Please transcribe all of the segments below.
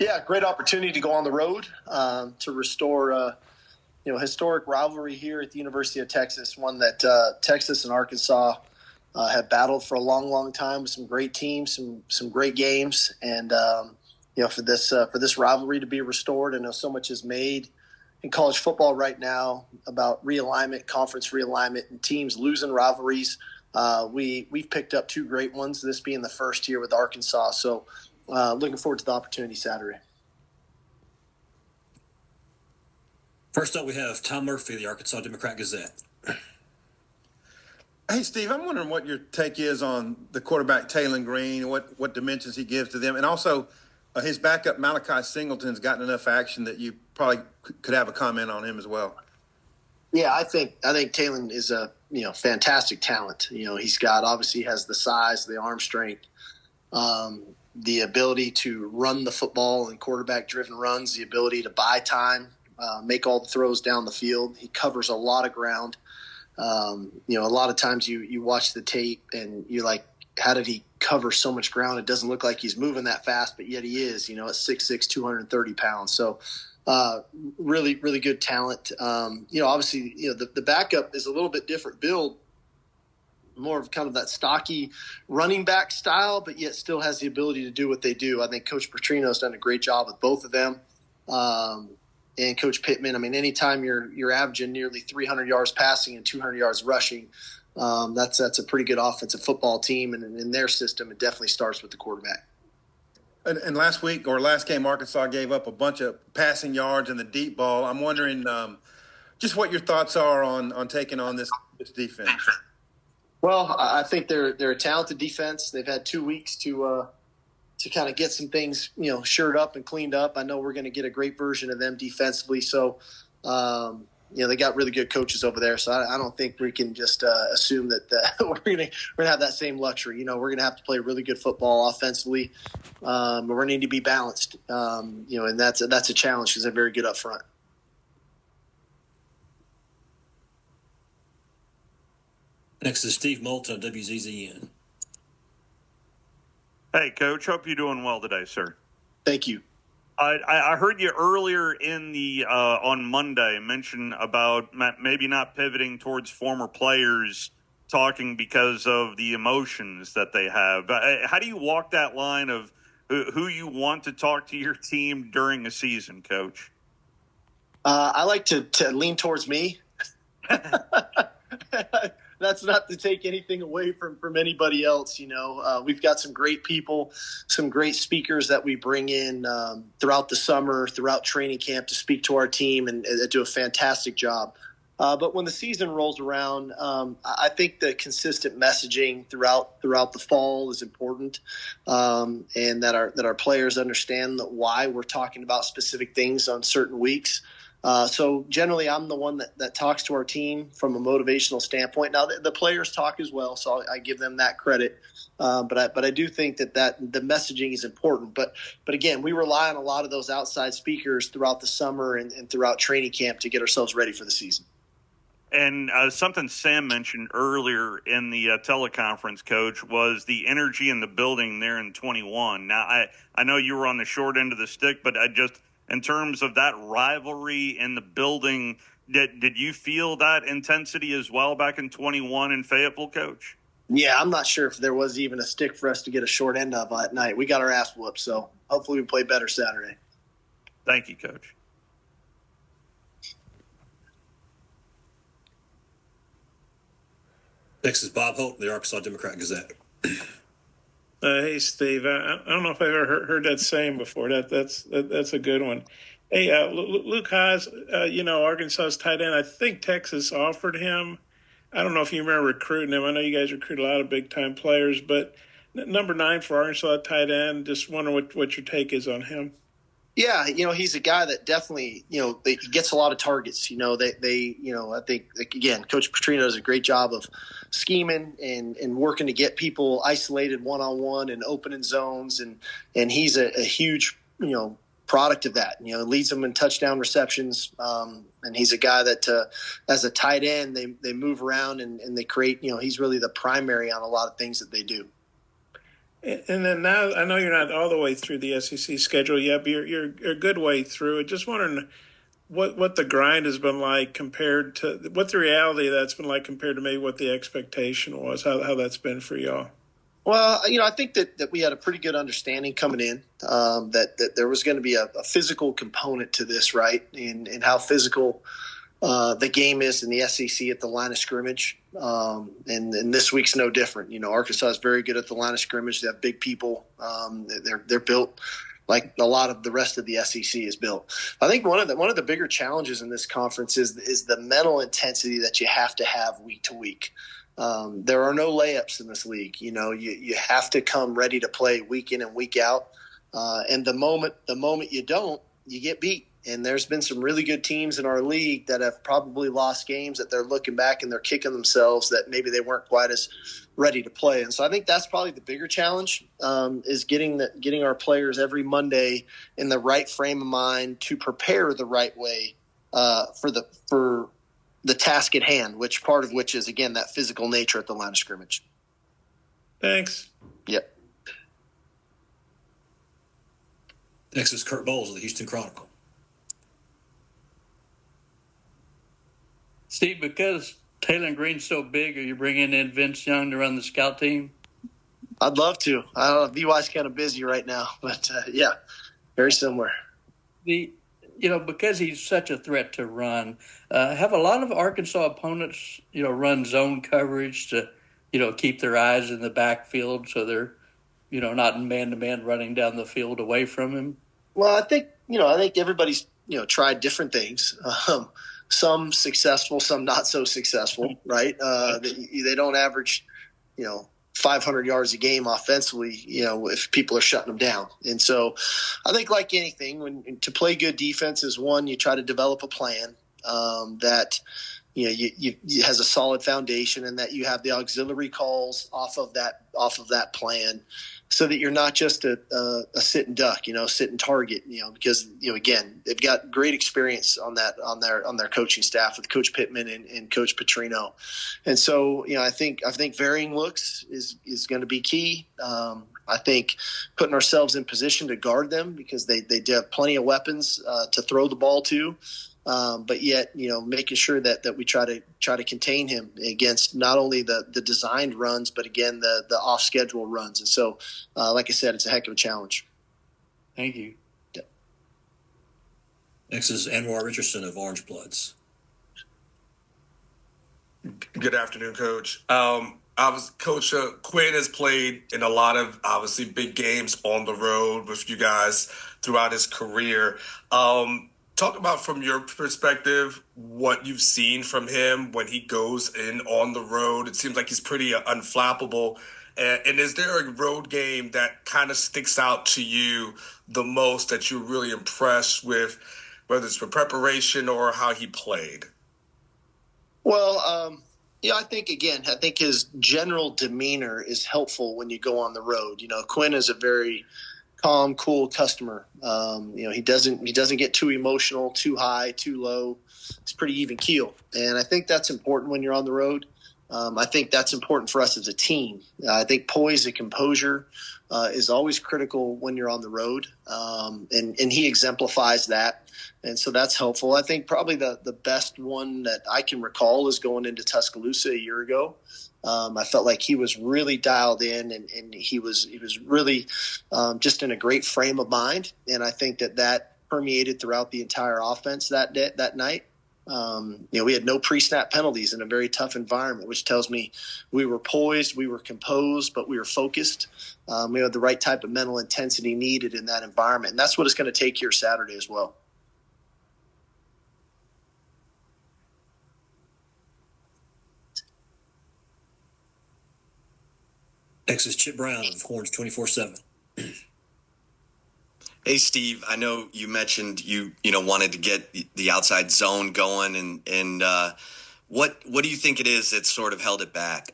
Yeah, great opportunity to go on the road to restore historic rivalry here at the University of Texas, one that Texas and Arkansas have battled for a long, long time with some great teams, some great games, and for this rivalry to be restored. I know so much is made in college football right now about realignment, conference realignment, and teams losing rivalries. We've picked up two great ones, this being the first here with Arkansas. So looking forward to the opportunity Saturday. First up, we have Tom Murphy, the Arkansas Democrat-Gazette. Hey, Steve, I'm wondering what your take is on the quarterback, Taylen Green, what dimensions he gives to them. And also his backup, Malachi Singleton's gotten enough action that you probably could have a comment on him as well. Yeah, I think Taylen is a fantastic talent. He's got, obviously has the size, the arm strength, the ability to run the football and quarterback-driven runs, the ability to buy time, make all the throws down the field. He covers a lot of ground. A lot of times you watch the tape and you're like, how did he cover so much ground? It doesn't look like he's moving that fast, but yet he is, at 6'6", 230 pounds. So really, really good talent. Obviously, the backup is a little bit different build, more of kind of that stocky running back style, but yet still has the ability to do what they do. I think Coach Petrino's done a great job with both of them. And Coach Pittman, anytime you're averaging nearly 300 yards passing and 200 yards rushing, that's a pretty good offensive football team. And in their system, it definitely starts with the quarterback. And last game, Arkansas gave up a bunch of passing yards and the deep ball. I'm wondering just what your thoughts are on taking on this defense. Well, I think they're a talented defense. They've had 2 weeks to kind of get some things, shored up and cleaned up. I know we're going to get a great version of them defensively. So, they got really good coaches over there. So I don't think we can just assume that we're going to have that same luxury. We're going to have to play really good football offensively. But we're going to need to be balanced. And that's a challenge because they're very good up front. Next is Steve Moulton, WZZN. Hey, Coach. Hope you're doing well today, sir. Thank you. I heard you earlier in the on Monday mention about maybe not pivoting towards former players talking because of the emotions that they have. How do you walk that line of who you want to talk to your team during a season, Coach? I like to lean towards me. That's not to take anything away from anybody else. We've got some great people, some great speakers that we bring in throughout the summer, throughout training camp to speak to our team and do a fantastic job. But when the season rolls around, I think the consistent messaging throughout the fall is important, and that our players understand why we're talking about specific things on certain weeks. So generally, I'm the one that talks to our team from a motivational standpoint. Now, the players talk as well, so I give them that credit. But I do think that the messaging is important. But again, we rely on a lot of those outside speakers throughout the summer and throughout training camp to get ourselves ready for the season. And something Sam mentioned earlier in the teleconference, Coach, was the energy in the building there in 21. Now, I know you were on the short end of the stick, but in terms of that rivalry in the building, did you feel that intensity as well back in 21 in Fayetteville, Coach? Yeah, I'm not sure if there was even a stick for us to get a short end of at night. We got our ass whooped, so hopefully we play better Saturday. Thank you, Coach. Next is Bob Holt, the Arkansas Democrat-Gazette. Hey, Steve. I don't know if I've ever heard that saying before. That's a good one. Hey, Luke Haas, Arkansas's tight end. I think Texas offered him. I don't know if you remember recruiting him. I know you guys recruit a lot of big-time players, but number 9 for Arkansas tight end, just wondering what your take is on him. Yeah, he's a guy that definitely, he gets a lot of targets. I think, again, Coach Petrino does a great job of scheming and working to get people isolated one-on-one and opening zones. And he's a huge, product of that. Leads them in touchdown receptions. And he's a guy that, as a tight end, they move around and they create, he's really the primary on a lot of things that they do. And then now, I know you're not all the way through the SEC schedule yet, but you're a good way through it. Just wondering what the grind has been like compared to what the reality of that's been like compared to maybe what the expectation was, how that's been for y'all. Well, I think that we had a pretty good understanding coming in, that there was going to be a physical component to this, right? And how physical the game is in the SEC at the line of scrimmage. And this week's no different. Arkansas is very good at the line of scrimmage. They have big people. They're built like a lot of the rest of the SEC is built. I think one of the bigger challenges in this conference is the mental intensity that you have to have week to week. There are no layups in this league. You have to come ready to play week in and week out. And the moment you don't, you get beat. And there's been some really good teams in our league that have probably lost games that they're looking back and they're kicking themselves that maybe they weren't quite as ready to play. And so I think that's probably the bigger challenge, is getting our players every Monday in the right frame of mind to prepare the right way for the task at hand, part of which is, again, that physical nature at the line of scrimmage. Thanks. Yep. Next is Kurt Bowles of the Houston Chronicle. Steve, because Taylen Green's so big, are you bringing in Vince Young to run the scout team? I'd love to. I don't know. BY's kind of busy right now, but yeah, very similar. Because he's such a threat to run, have a lot of Arkansas opponents, run zone coverage to, keep their eyes in the backfield so they're, not in man-to-man running down the field away from him? Well, I think everybody's, tried different things. Some successful, some not so successful, right? They don't average, 500 yards a game offensively, if people are shutting them down. And so I think, like anything, to play good defense is one, you try to develop a plan that, you has a solid foundation, and that you have the auxiliary calls off of that plan, so that you're not just a sit and duck, sit and target, because, again, they've got great experience on their coaching staff with Coach Pittman and Coach Petrino. And so, I think varying looks is going to be key. I think putting ourselves in position to guard them, because they have plenty of weapons to throw the ball to. But yet, making sure that we try to contain him against not only the designed runs, but again, the off schedule runs. And so, like I said, it's a heck of a challenge. Thank you. Yeah. Next is Anwar Richardson of Orange Bloods. Good afternoon, Coach. Coach Quinn has played in a lot of obviously big games on the road with you guys throughout his career. Talk about, from your perspective, what you've seen from him when he goes in on the road. It seems like he's pretty unflappable. And is there a road game that kind of sticks out to you the most, that you're really impressed with, whether it's for preparation or how he played? Well, I think his general demeanor is helpful when you go on the road. Quinn is a very calm, cool customer. He doesn't get too emotional, too high, too low. It's pretty even keel. And I think that's important when you're on the road. I think that's important for us as a team. I think poise and composure is always critical when you're on the road. And he exemplifies that. And so that's helpful. I think probably the best one that I can recall is going into Tuscaloosa a year ago. I felt like he was really dialed in, and he was really just in a great frame of mind. And I think that permeated throughout the entire offense that night. We had no pre-snap penalties in a very tough environment, which tells me we were poised, we were composed, but we were focused. We had the right type of mental intensity needed in that environment. And that's what it's going to take here Saturday as well. Next is Chip Brown of Horns 24/7. Hey, Steve, I know you mentioned you wanted to get the outside zone going, and what do you think it is that sort of held it back?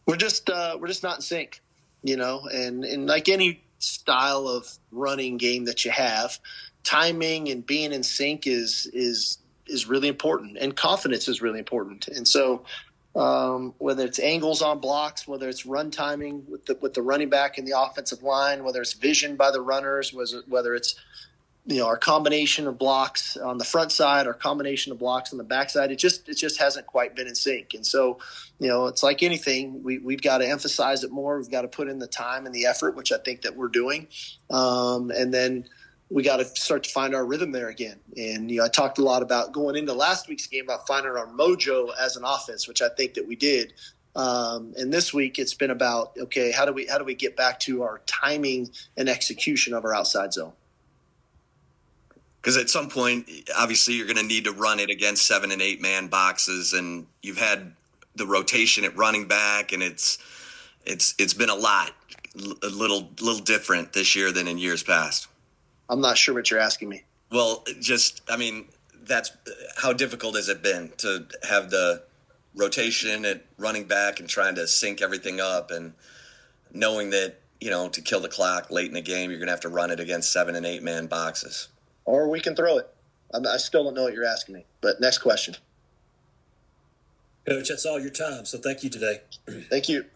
We're just not in sync, and like any style of running game that you have, timing and being in sync is really important, and confidence is really important. And so whether it's angles on blocks, whether it's run timing with the running back and the offensive line, whether it's vision by the runners, whether it's our combination of blocks on the front side, our combination of blocks on the back side. It just hasn't quite been in sync. And so, it's like anything, we've got to emphasize it more. We've got to put in the time and the effort, which I think that we're doing. And then we got to start to find our rhythm there again. And, I talked a lot about going into last week's game about finding our mojo as an offense, which I think that we did. And this week it's been about, okay, how do we get back to our timing and execution of our outside zone? Because at some point, obviously, you're going to need to run it against 7 and 8 man boxes, and you've had the rotation at running back, and it's been a little different this year than in years past. I'm not sure what you're asking me. Well, that's how difficult has it been to have the rotation at running back and trying to sync everything up, and knowing that to kill the clock late in the game, you're going to have to run it against 7 and 8 man boxes. Or we can throw it. I still don't know what you're asking me. But next question. Coach, that's all your time. So thank you today. Thank you.